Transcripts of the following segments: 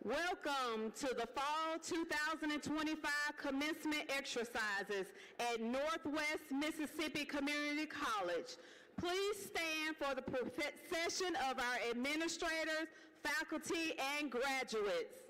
Welcome to the Fall 2025 Commencement Exercises at Northwest Mississippi Community College. Please stand for the procession of our administrators, faculty, and graduates.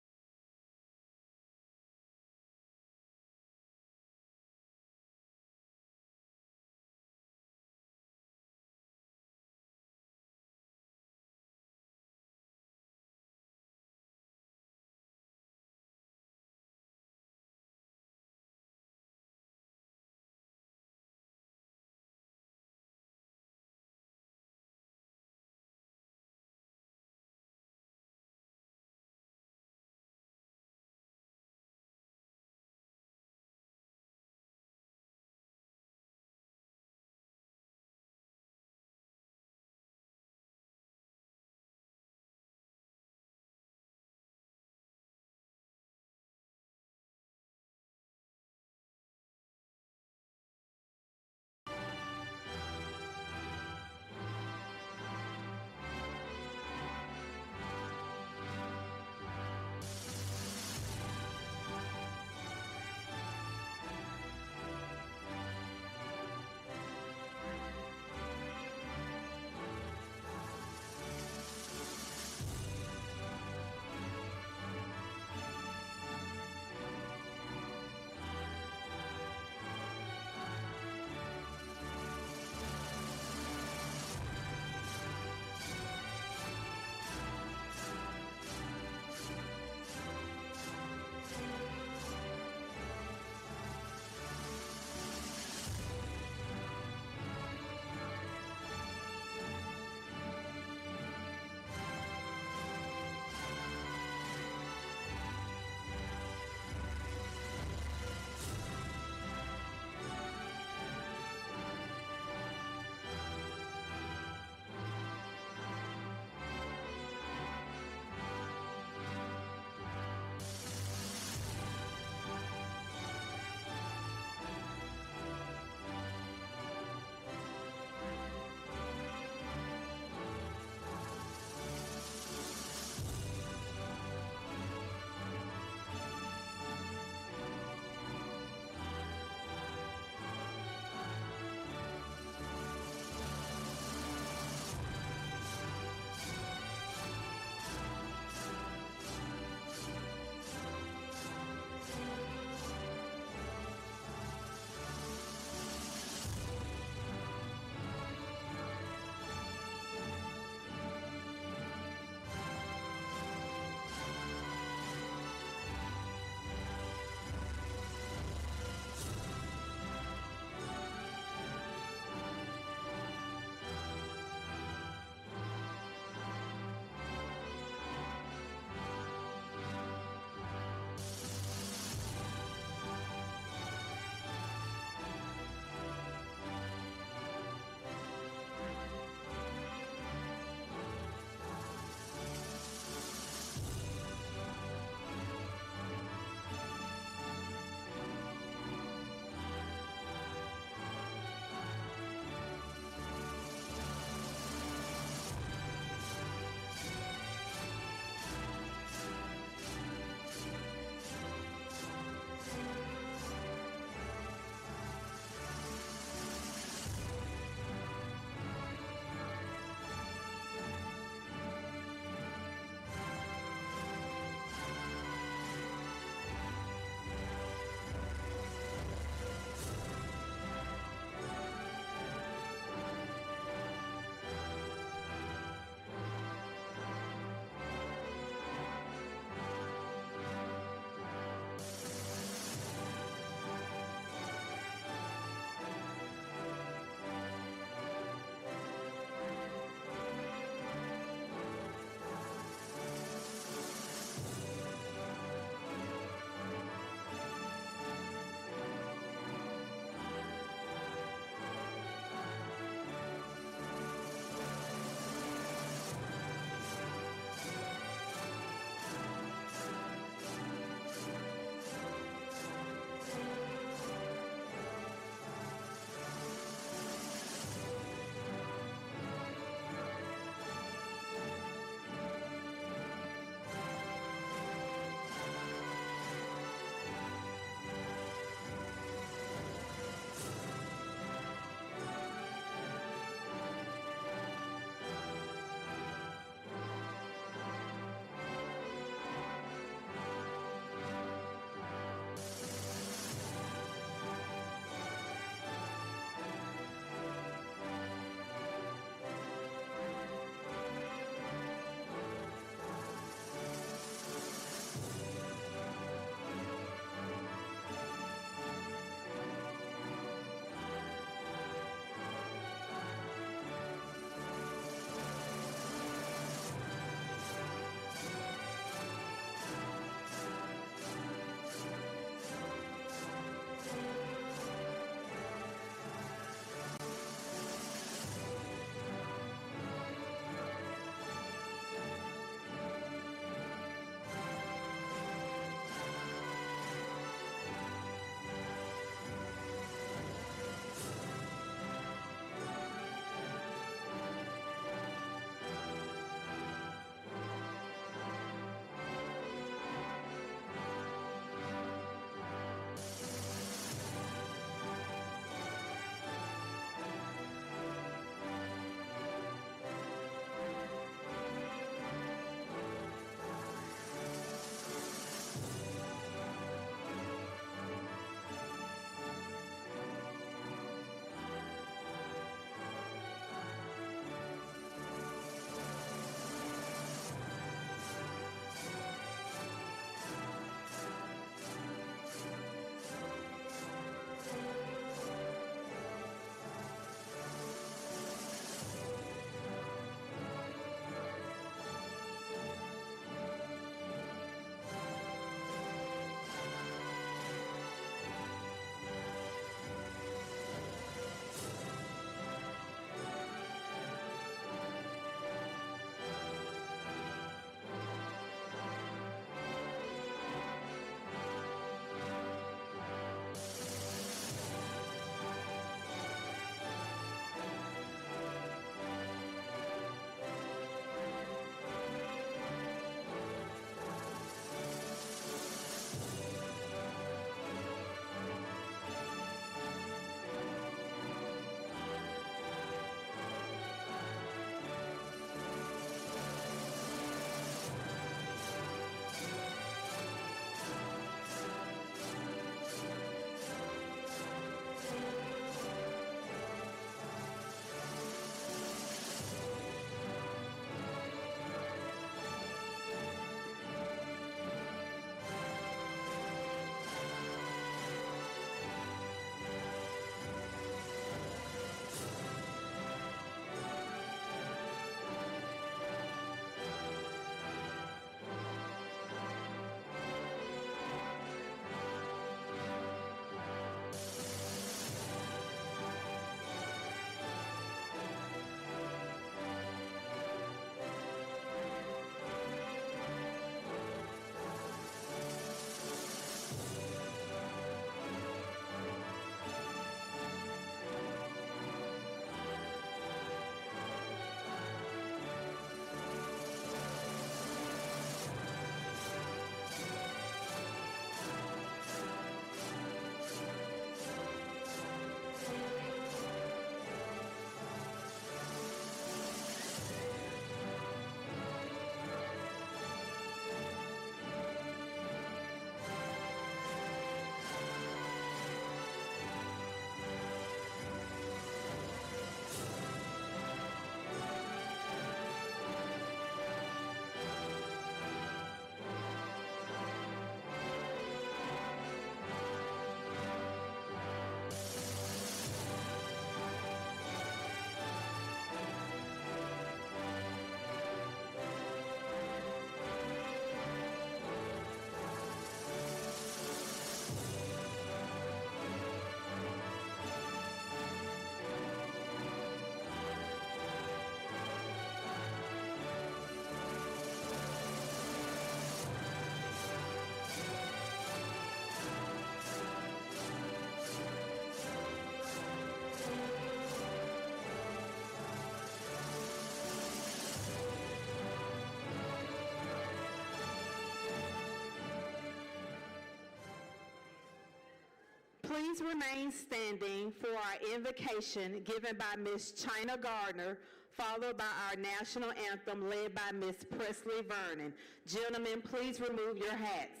Please remain standing for our invocation given by Ms. China Gardner, followed by our national anthem led by Ms. Presley Vernon. Gentlemen, please remove your hats.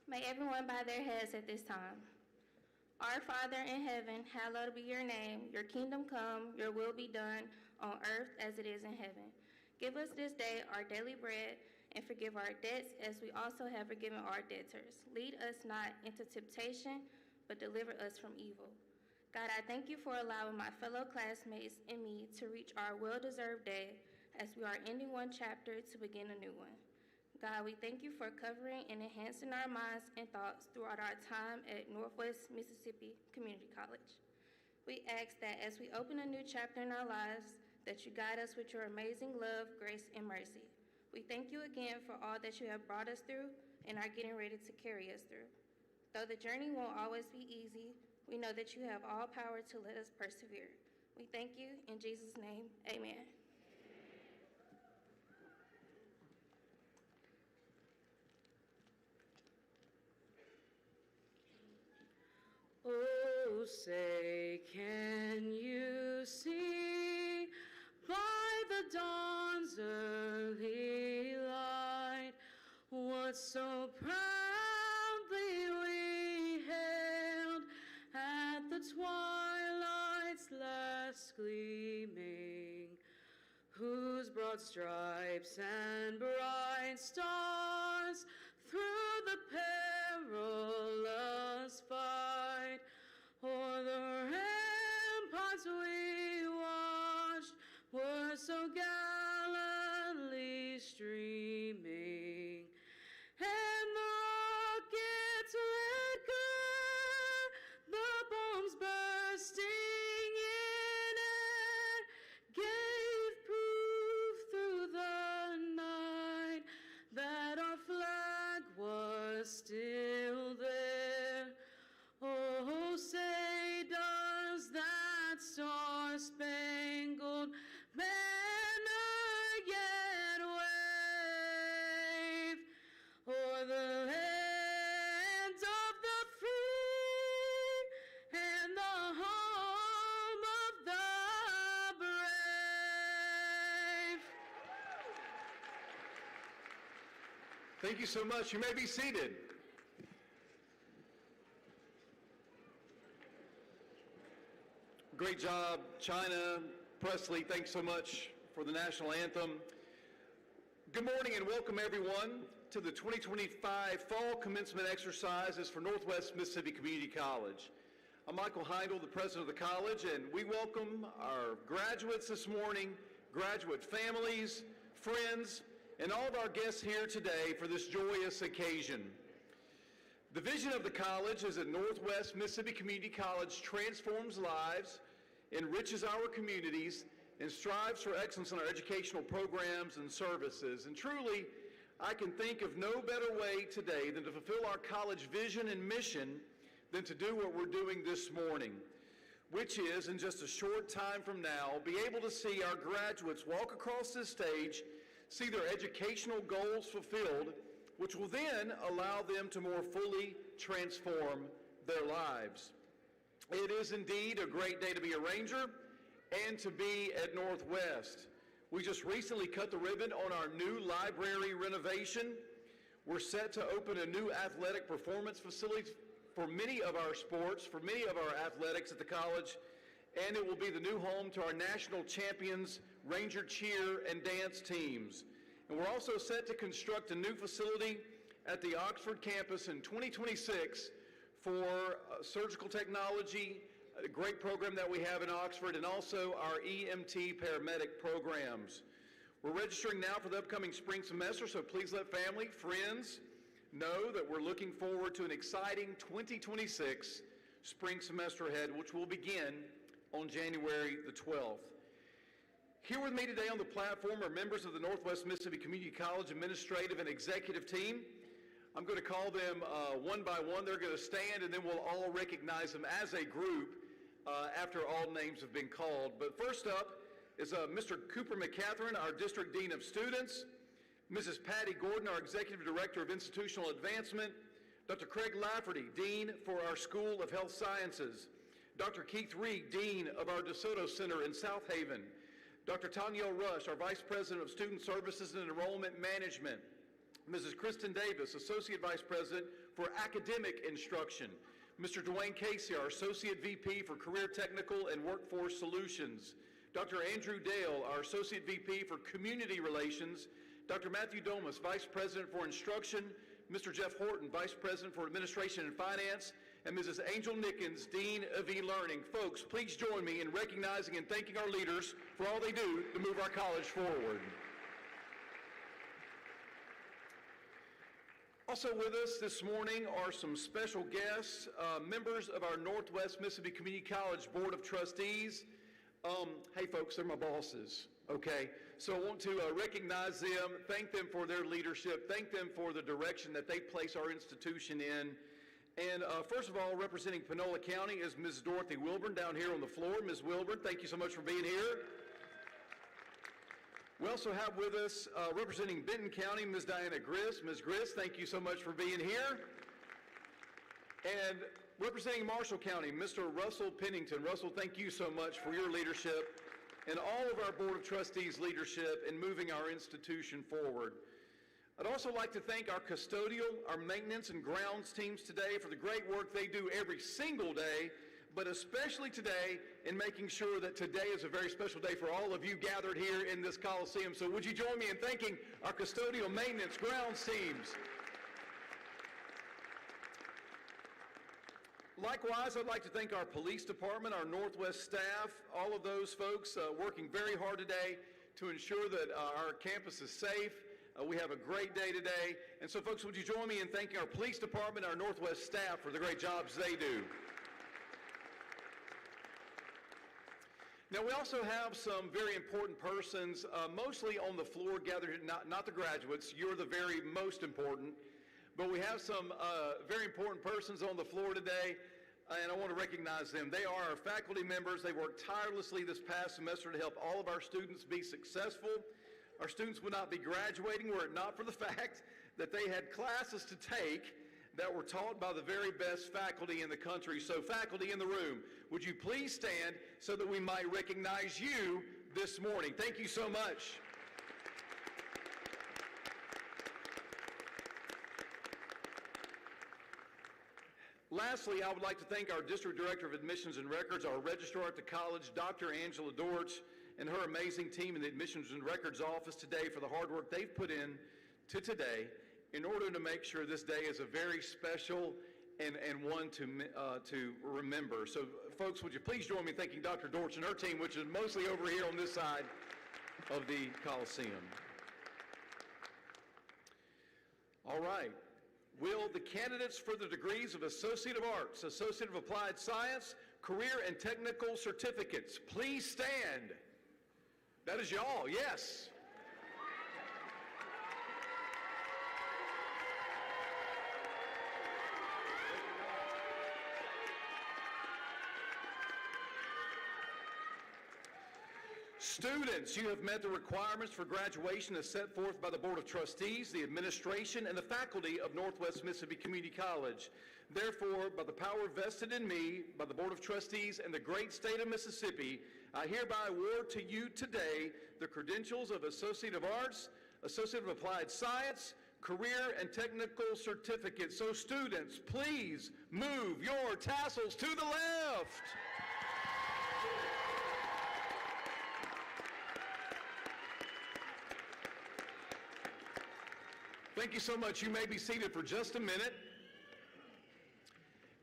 May everyone bow their heads at this time. Our Father in heaven, hallowed be your name. Your kingdom come, your will be done on earth as it is in heaven. Give us this day our daily bread, and forgive our debts as we also have forgiven our debtors. Lead us not into temptation, but deliver us from evil. God, I thank you for allowing my fellow classmates and me to reach our well-deserved day as we are ending one chapter to begin a new one. God, we thank you for covering and enhancing our minds and thoughts throughout our time at Northwest Mississippi Community College. We ask that as we open a new chapter in our lives, that you guide us with your amazing love, grace, and mercy. We thank you again for all that you have brought us through and are getting ready to carry us through. Though the journey won't always be easy, we know that you have all power to let us persevere. We thank you. In Jesus' name, amen. Oh, say, can you see by the dawn's early light what so proudly we hailed at the twilight's last gleaming, whose broad stripes and bright stars through the perilous fight o'er the ramparts we watched were so gallantly streaming, and the rockets let glare, the bombs bursting in air gave proof through the night that our flag was still there. Oh, say, does that star-spangled banner yet wave o'er the land of the free and the home of the brave? Thank you so much. You may be seated. Great job, China, Presley. Thanks so much for the national anthem. Good morning and welcome everyone to the 2025 Fall Commencement Exercises for Northwest Mississippi Community College. I'm Michael Heindel, the president of the college, and we welcome our graduates this morning, graduate families, friends, and all of our guests here today for this joyous occasion. The vision of the college is that Northwest Mississippi Community College transforms lives, enriches our communities, and strives for excellence in our educational programs and services. And truly, I can think of no better way today than to fulfill our college vision and mission than to do what we're doing this morning, which is, in just a short time from now, be able to see our graduates walk across this stage, see their educational goals fulfilled, which will then allow them to more fully transform their lives. It is indeed a great day to be a Ranger and to be at Northwest. We just recently cut the ribbon on our new library renovation. We're set to open a new athletic performance facility for many of our sports, for many of our athletics at the college, and it will be the new home to our national champions, Ranger cheer and dance teams. And we're also set to construct a new facility at the Oxford campus in 2026 for surgical technology, a great program that we have in Oxford, and also our EMT paramedic programs. We're registering now for the upcoming spring semester, so please let family, friends know that we're looking forward to an exciting 2026 spring semester ahead, which will begin on January the 12th. Here with me today on the platform are members of the Northwest Mississippi Community College administrative and executive team. I'm going to call them one by one. They're going to stand, and then we'll all recognize them as a group after all names have been called. But first up is Mr. Cooper McCatherine, our District Dean of Students, Mrs. Patty Gordon, our Executive Director of Institutional Advancement, Dr. Craig Lafferty, Dean for our School of Health Sciences. Dr. Keith Reed, Dean of our DeSoto Center in South Haven. Dr. Tanya Rush, our Vice President of Student Services and Enrollment Management. Mrs. Kristen Davis, Associate Vice President for Academic Instruction. Mr. Dwayne Casey, our Associate VP for Career Technical and Workforce Solutions. Dr. Andrew Dale, our Associate VP for Community Relations. Dr. Matthew Domas, Vice President for Instruction. Mr. Jeff Horton, Vice President for Administration and Finance. And Mrs. Angel Nickens, Dean of E-Learning. Folks, please join me in recognizing and thanking our leaders for all they do to move our college forward. Also with us this morning are some special guests, members of our Northwest Mississippi Community College Board of Trustees. Hey folks, they're my bosses, okay? So I want to recognize them, thank them for their leadership, thank them for the direction that they place our institution in. And first of all, representing Panola County is Ms. Dorothy Wilburn down here on the floor. Ms. Wilburn, thank you so much for being here. We also have with us, representing Benton County, Ms. Diana Griss. Ms. Griss, thank you so much for being here. And representing Marshall County, Mr. Russell Pennington. Russell, thank you so much for your leadership and all of our Board of Trustees' leadership in moving our institution forward. I'd also like to thank our custodial, our maintenance and grounds teams today for the great work they do every single day, but especially today in making sure that today is a very special day for all of you gathered here in this Coliseum. So would you join me in thanking our custodial, maintenance, grounds teams? Likewise, I'd like to thank our police department, our Northwest staff, all of those folks working very hard today to ensure that our campus is safe. We have a great day today. And so folks, would you join me in thanking our police department, our Northwest staff for the great jobs they do. Now, we also have some very important persons, mostly on the floor gathered, not the graduates. You're the very most important. But we have some very important persons on the floor today, and I want to recognize them. They are our faculty members. They worked tirelessly this past semester to help all of our students be successful. Our students would not be graduating were it not for the fact that they had classes to take that were taught by the very best faculty in the country. So faculty in the room, would you please stand so that we might recognize you this morning? Thank you so much. Lastly, I would like to thank our District Director of Admissions and Records, our Registrar at the college, Dr. Angela Dortch, and her amazing team in the Admissions and Records office today for the hard work they've put in to today in order to make sure this day is a very special and one to remember. So folks, would you please join me in thanking Dr. Dortch and her team, which is mostly over here on this side of the Coliseum. All right. Will the candidates for the degrees of Associate of Arts, Associate of Applied Science, Career and Technical Certificates, please stand? That is y'all, yes. Students, you have met the requirements for graduation as set forth by the Board of Trustees, the administration, and the faculty of Northwest Mississippi Community College. Therefore, by the power vested in me, by the Board of Trustees and the great state of Mississippi, I hereby award to you today the credentials of Associate of Arts, Associate of Applied Science, Career and Technical Certificate. So students, please move your tassels to the left. Thank you so much. You may be seated for just a minute.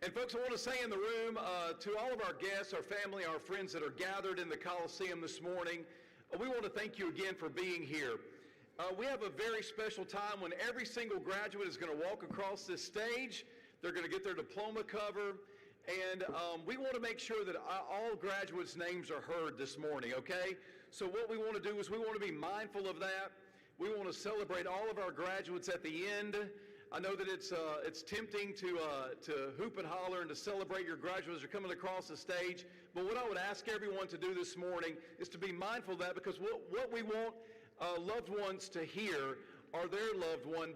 And folks, I want to say in the room to all of our guests, our family, our friends that are gathered in the Coliseum this morning, we want to thank you again for being here. We have a very special time when every single graduate is going to walk across this stage. They're going to get their diploma cover. And we want to make sure that all graduates' names are heard this morning, okay? So what we want to do is we want to be mindful of that. We want to celebrate all of our graduates at the end. I know that it's tempting to hoop and holler and to celebrate your graduates as you're coming across the stage. But what I would ask everyone to do this morning is to be mindful of that, because what we want loved ones to hear are their loved one,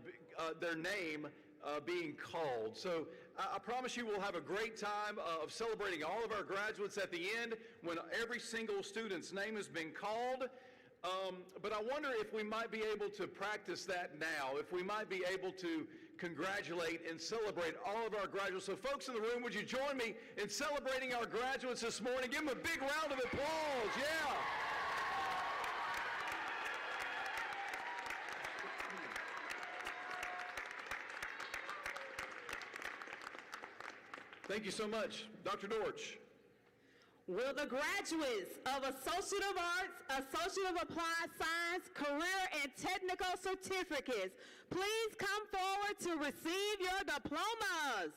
their name being called. So I promise you we'll have a great time of celebrating all of our graduates at the end when every single student's name has been called. But I wonder if we might be able to practice that now, if we might be able to congratulate and celebrate all of our graduates. So folks in the room, would you join me in celebrating our graduates this morning? Give them a big round of applause. Yeah. Thank you so much. Dr. Dortch. Will the graduates of Associate of Arts, Associate of Applied Science, Career and Technical Certificates please come forward to receive your diplomas?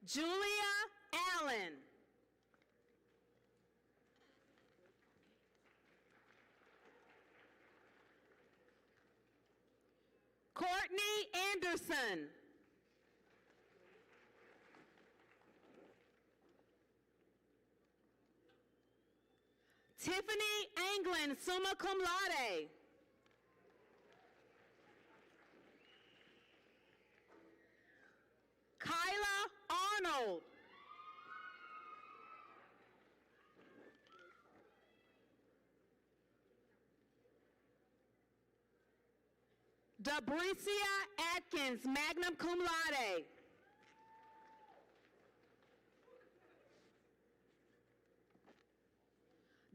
Julia Allen. Courtney Anderson. Tiffany Anglin, summa cum laude. Kyla Arnold. Dabricia Atkins, magna cum laude.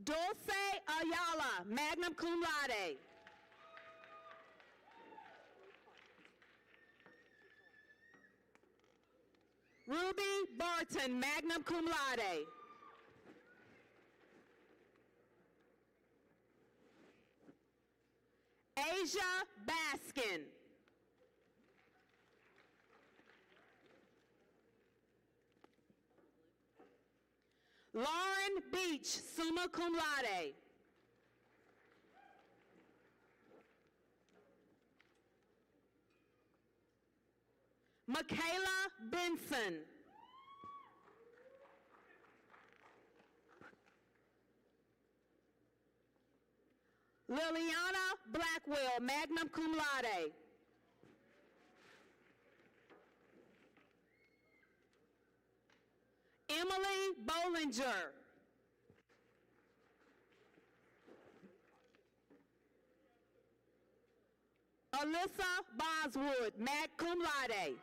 Dulce Ayala, magna cum laude. Ruby Barton, magna cum laude. Asia Baskin. Lauren Beach, summa cum laude. Michaela Benson. Liliana Blackwell, magna cum laude. Emily Bollinger. Alyssa Boswood, magna cum laude.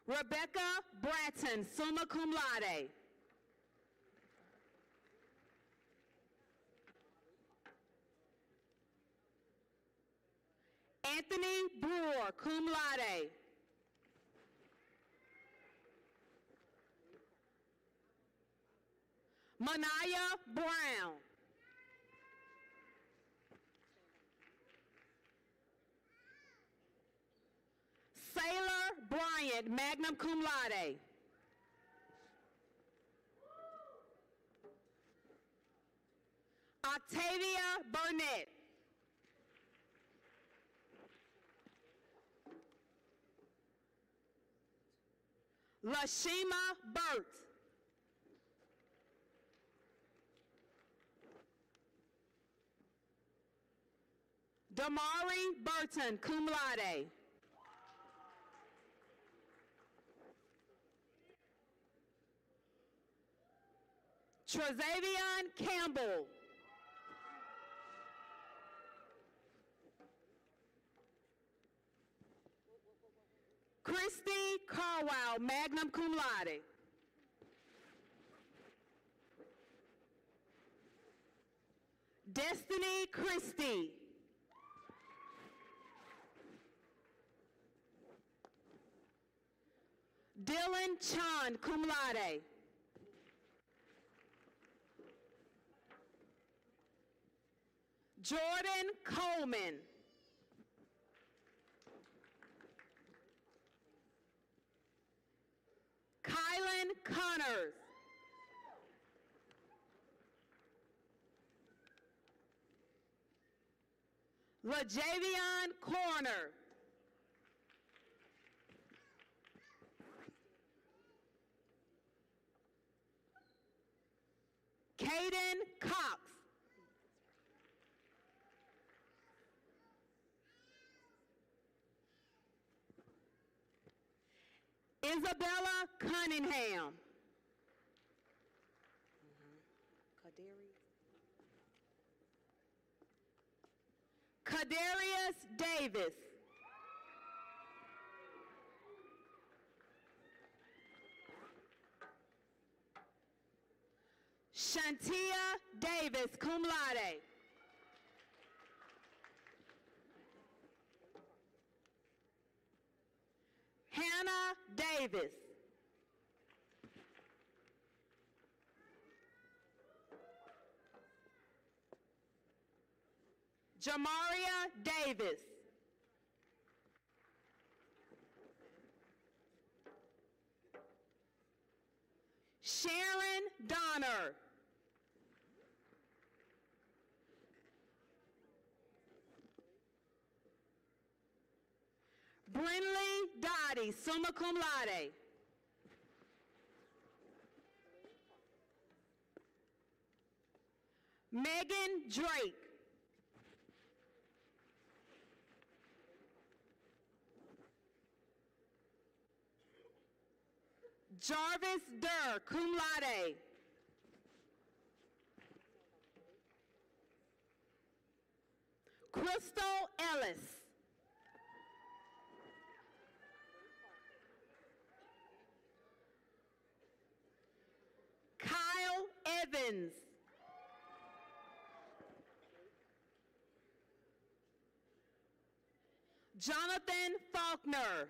Rebecca Bratton, summa cum laude. Anthony Brewer, cum laude. Manaya Brown. Sailor Bryant, magna cum laude. Octavia Burnett. Lashima Burt. Damari Burton, cum laude. Trezavion Campbell. Christy Carwell, magna cum laude. Destiny Christie. Dylan Chand, cum laude. Jordan Coleman. Kylan Connors. LaJavion Corner. Caden Cox. Isabella Cunningham. Kadarius Davis. Shantia Davis, cum laude. Hannah Davis. Jamaria Davis. Sharon Donner. Brinley Dottie, summa cum laude. Megan Drake. Jarvis Durr, cum laude. Crystal Ellis. Kyle Evans. Jonathan Faulkner.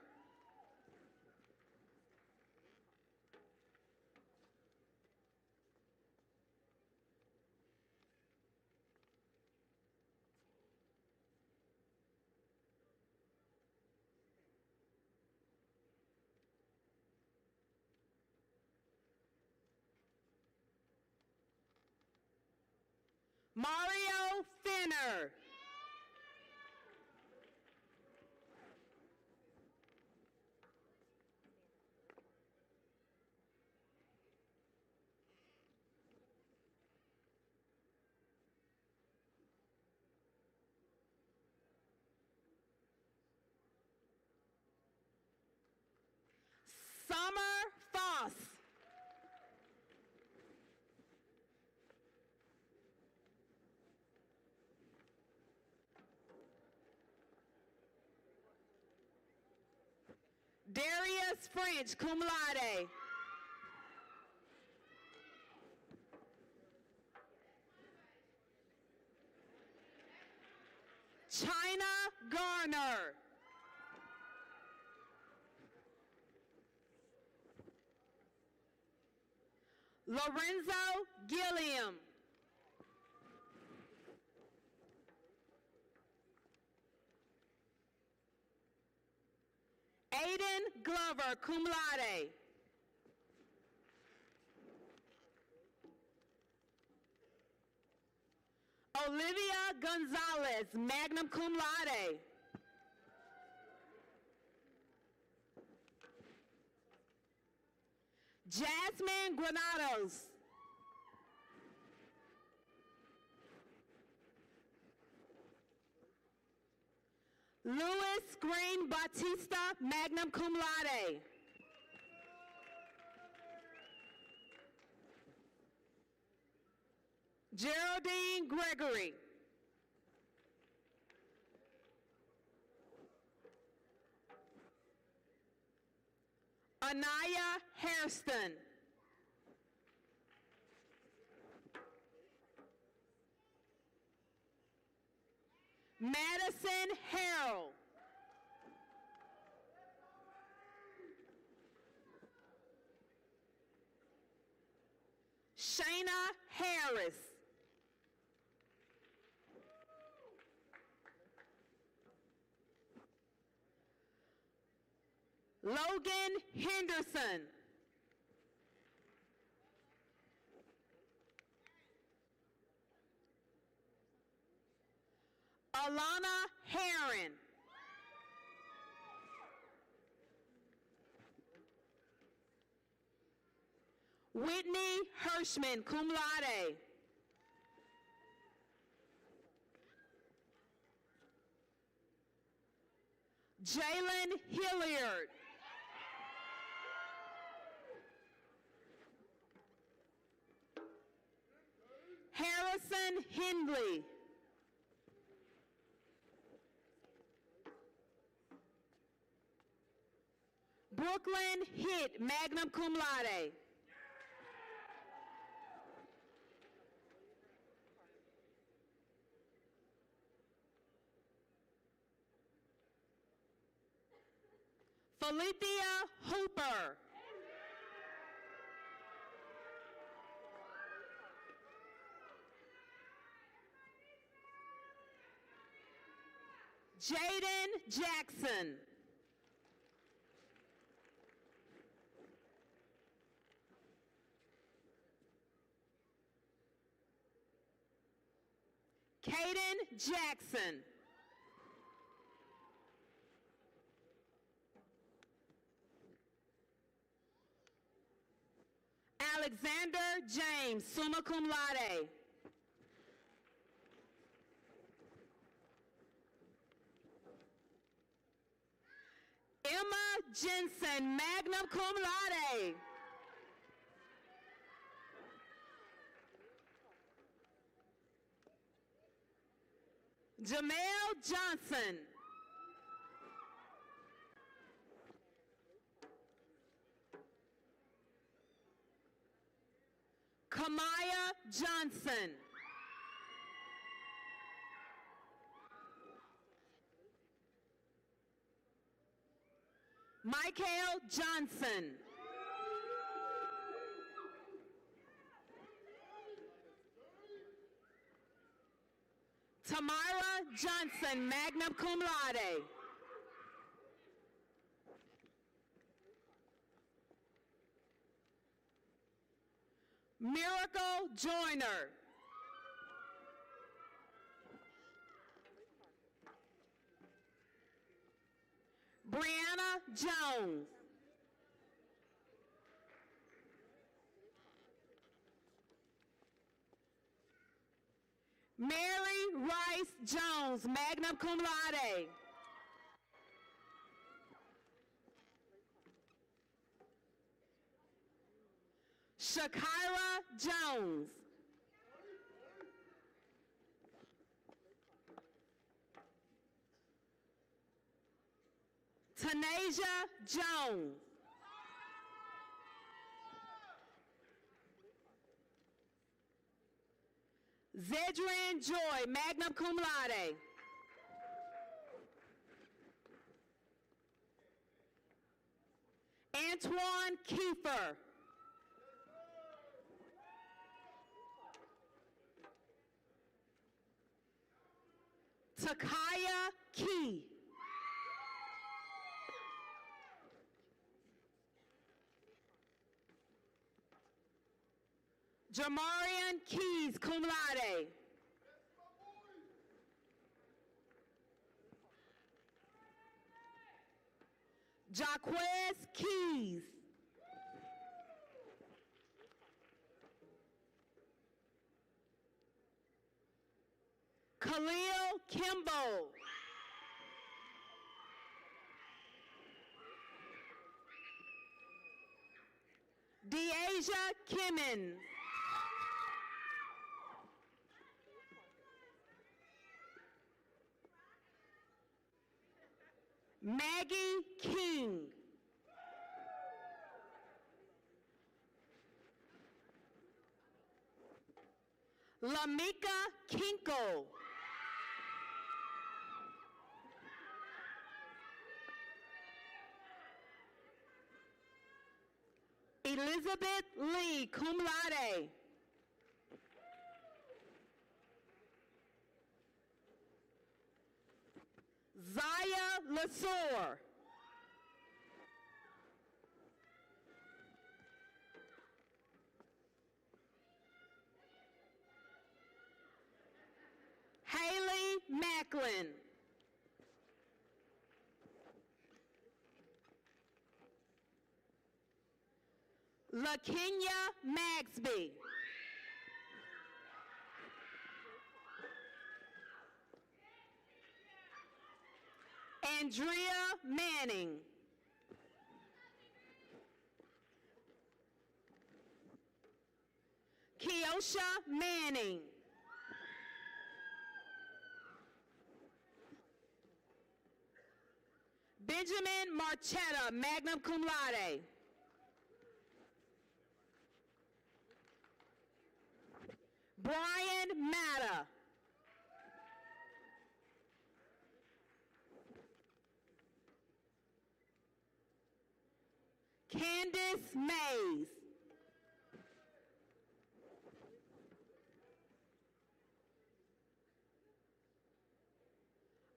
Mario Finner. Summer Foss. Darius French, cum laude. China Garner. Lorenzo Gilliam. Aiden Glover, cum laude. Olivia Gonzalez, magna cum laude. Jasmine Granados. Louis Green Bautista, magna cum laude. Geraldine Gregory. Anaya Hairston. Madison Harrell. Shayna Harris. Logan Henderson. Alana Herron. Whitney Hirschman, cum laude. Jalen Hilliard. Harrison Hindley. Brooklyn Hitt, magna cum laude. Felicia Hooper. Jaden Jackson. Caden Jackson. Alexander James, summa cum laude. Emma Jensen, magna cum laude. Jamel Johnson. Kamaya Johnson. Michael Johnson. Tamara Johnson, magna cum laude. Miracle Joyner. Brianna Jones. Mary Rice Jones, magna cum laude. Shakira Jones. Tanasia Jones. Zedrian Joy, magna cum laude. Antoine Kiefer. Takaya Key. Jamarian Keys, cum laude. Jaquez Keys. Khalil Kimball. Deasia Kimmons. Maggie King. Lamika Kinkle. Elizabeth Lee, cum laude. Zaya Lasore. Haley Macklin. LaKenya Magsby. Andrea Manning. Keosha Manning. Benjamin Marchetta, magna cum laude. Brian Matta. Candace Mays.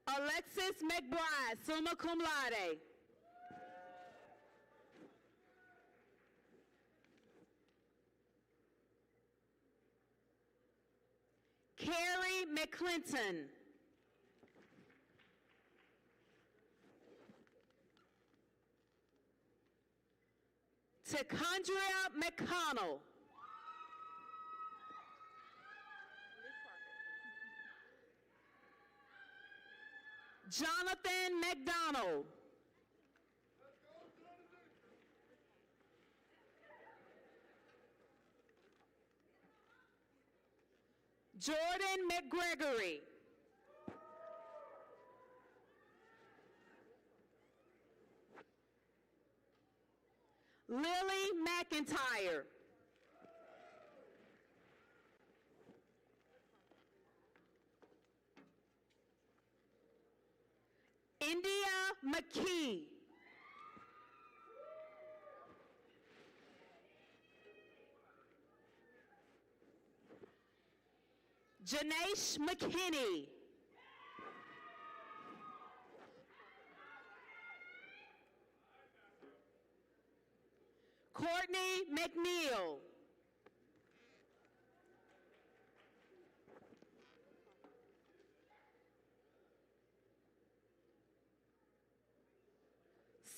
Alexis McBride, summa cum laude. Carrie McClinton. Takandria McConnell. Jonathan McDonald. Jordan McGregory. Lily McIntyre. India McKee. Janaesh McKinney. Courtney McNeil.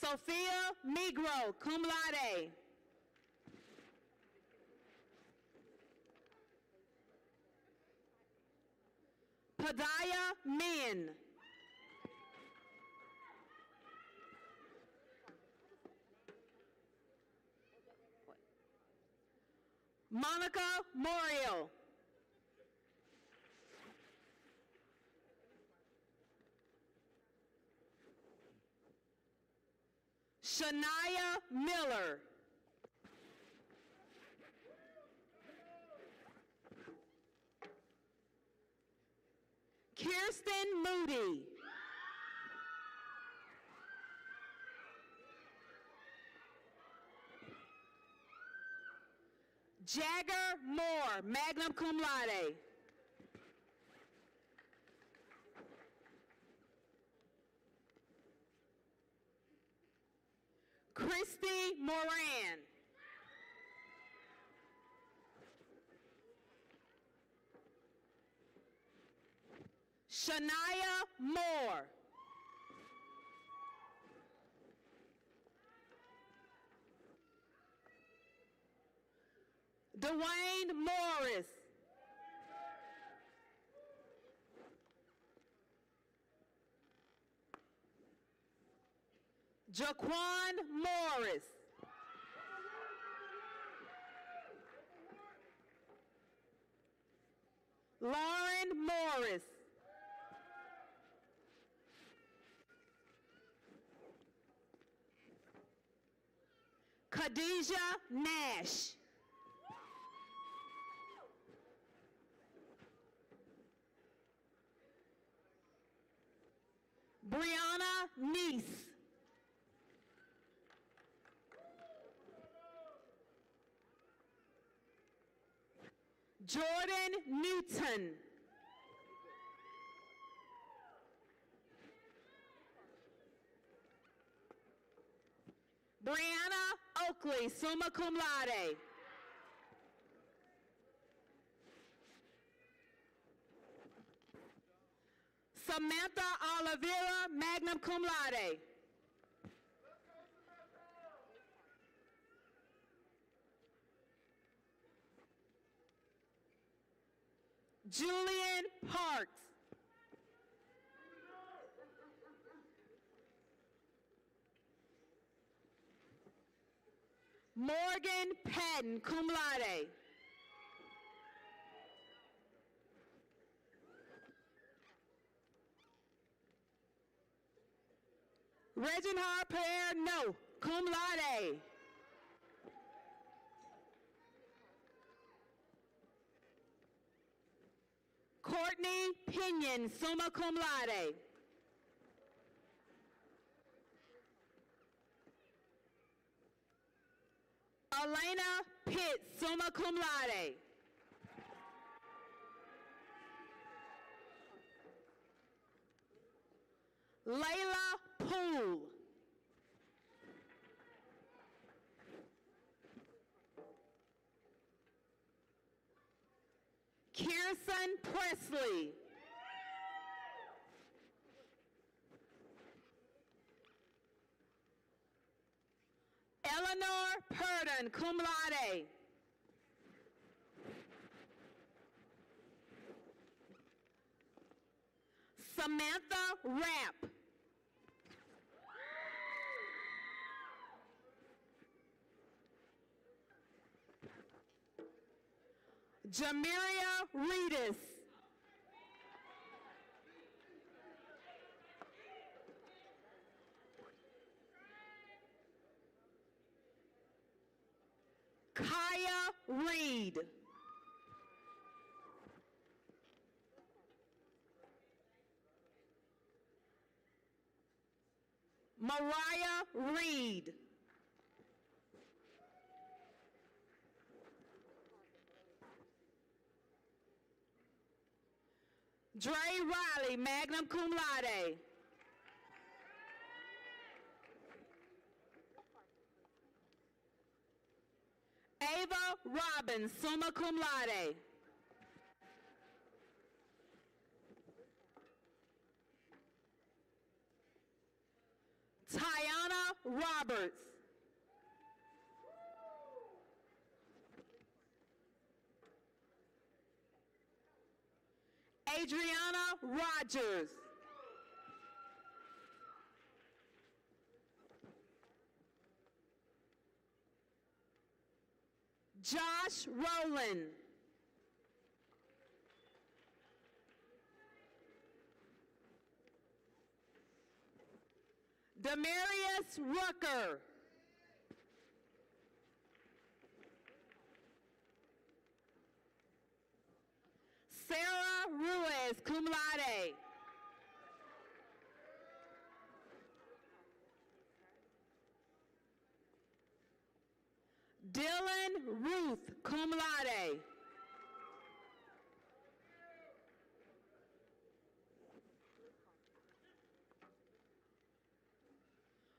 Sophia Migro, cum laude. Padaya Min. Monica Morial. Shania Miller. Kirsten Moody. Jagger Moore, magna cum laude. Christy Moran. Shania Moore. Dwayne Morris. Jaquan Morris. Lauren Morris. Khadijah Nash. Brianna Neese. Jordan Newton. Brianna Oakley, summa cum laude. Samantha Oliveira, magna cum laude. Julian Parks. Morgan Patton, cum laude. Reginald Pierre, no, cum laude. Courtney Pinion, summa cum laude. Elena Pitts, summa cum laude. Layla Poole. Kirsten Presley. Eleanor Purdon, cum laude. Samantha Rapp. Jamiria Reedus. Kaya Reed. Mariah Reed. Dre Riley, magna cum laude. Ava Robbins, summa cum laude. Tiana Roberts. Adriana Rogers. Josh Rowland. Demarius Rucker. Sarah Ruiz, cum laude. Dylan Ruth, cum laude.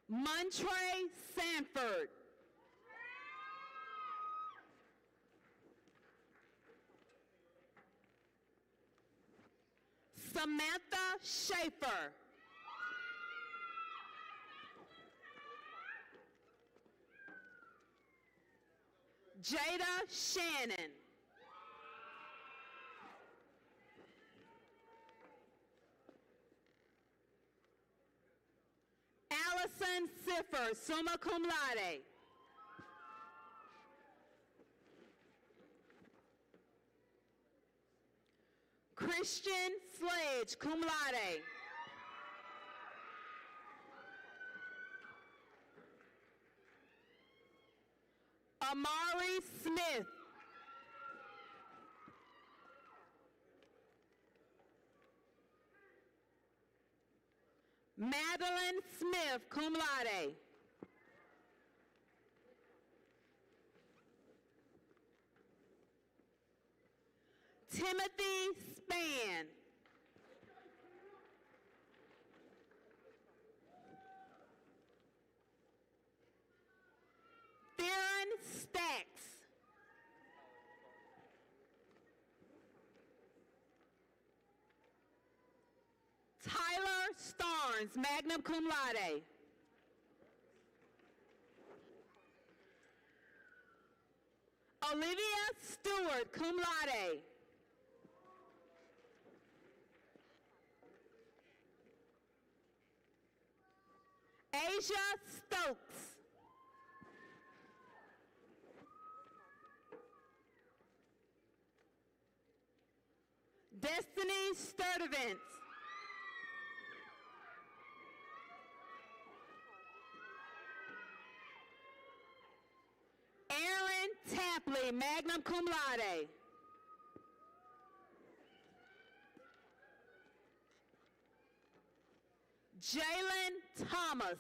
Montre Sanford. Samantha Schaefer. Jada Shannon. Allison Siffer, summa cum laude. Christian Sledge, cum laude. Amari Smith. Madeline Smith, cum laude. Timothy Spann. Theron Stacks. Tyler Starnes, magna cum laude. Olivia Stewart, cum laude. Deja Stokes. Destiny Sturdivant. Aaron Tapley, magna cum laude. Jalen Thomas.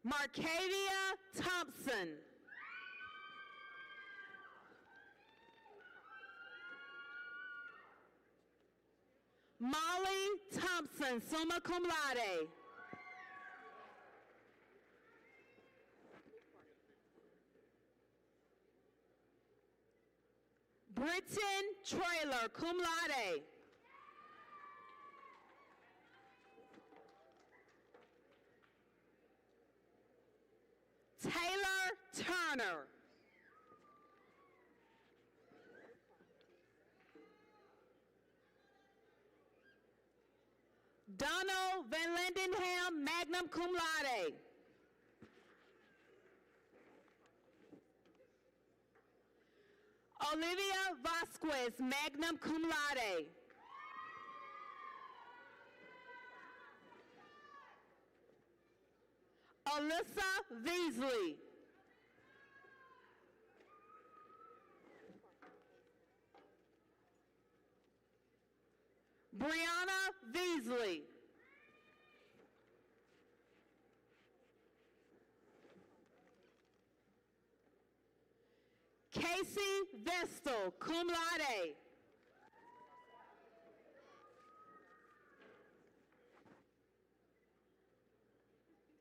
Marcavia Thompson. Molly Thompson, summa cum laude. Britton Trailer, cum laude. Taylor Turner. Donald Van Lindenham, magna cum laude. Olivia Vasquez, magna cum laude. Alyssa Beasley. Brianna Beasley. Casey Vestal, cum laude.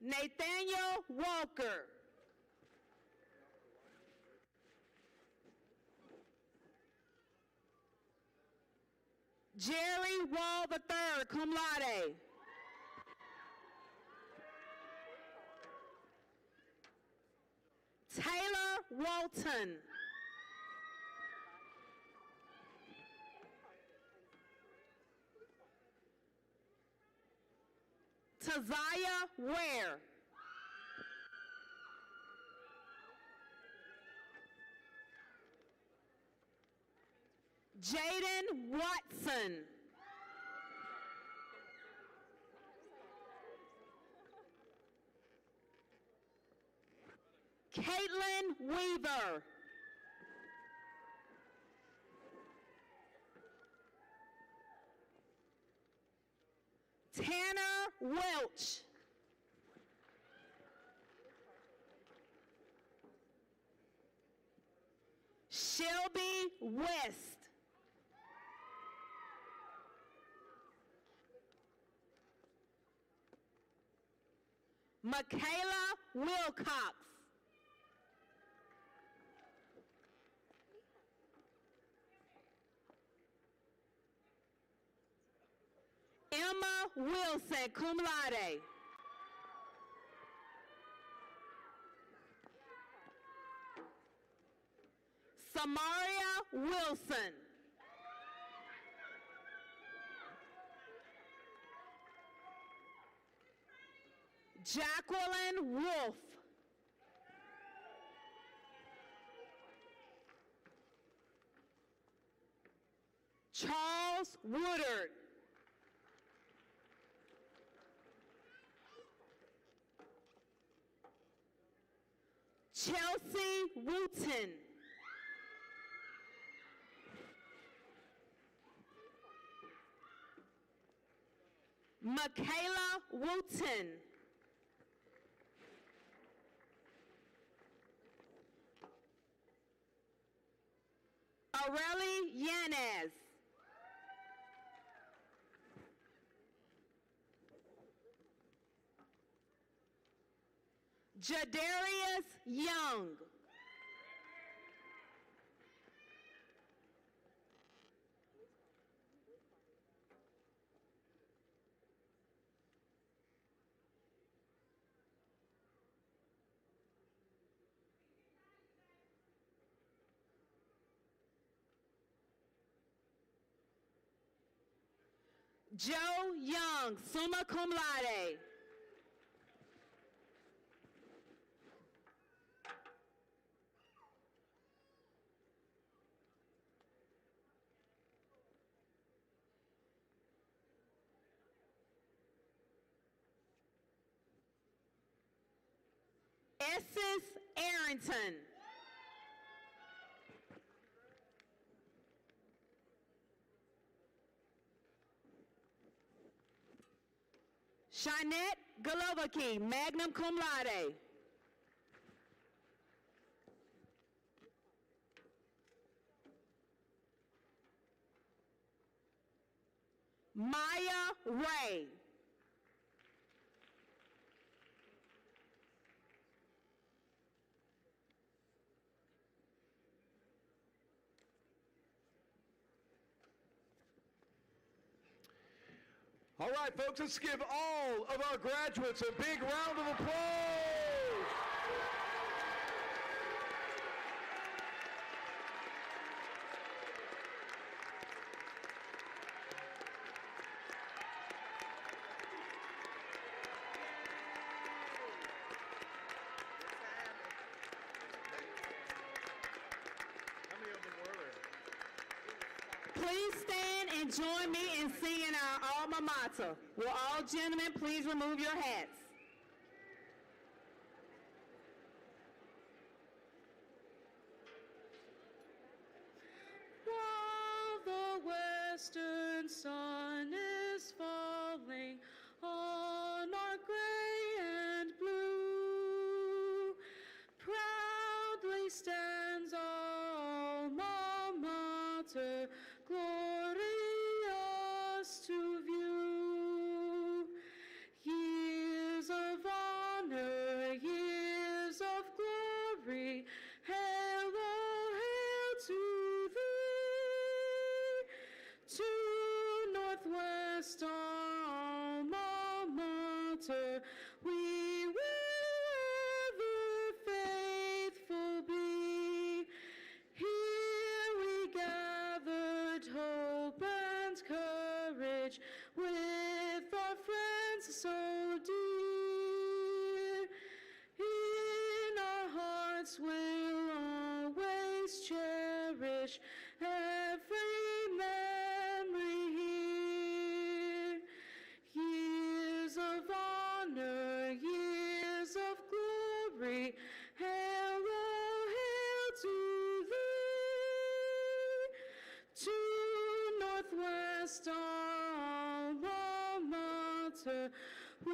Nathaniel Walker. Jerry Wall III, cum laude. Taylor Walton. Taziah Ware. Jaden Watson. Caitlin Weaver. Tanner Welch. Shelby West. Michaela Wilcox. Emma Wilson, cum laude. Samaria Wilson. Jacqueline Wolf. Charles Woodard. Chelsea Wooten. Michaela Wooten. Aurelie Yanez. Jadarius Young. Joe Young, summa cum laude. Essence Arrington. Shanette Golovaki, magna cum laude. Maya Ray. All right, folks, let's give all of our graduates a big round of applause. Please stand and join me in singing our alma mater. Will all gentlemen please remove your hats? While the western sun is falling on our gray and blue, proudly stands our alma mater, glorious to view. Years of honor, years of glory, hail, oh, hail to thee. To Northwest alma mater, we will ever faithful be. Here we gathered hope and courage with our friends so dear. In our hearts we'll always cherish every memory here. Years of honor, years of glory, hail, oh, hail to thee. To Northwest alma mater, we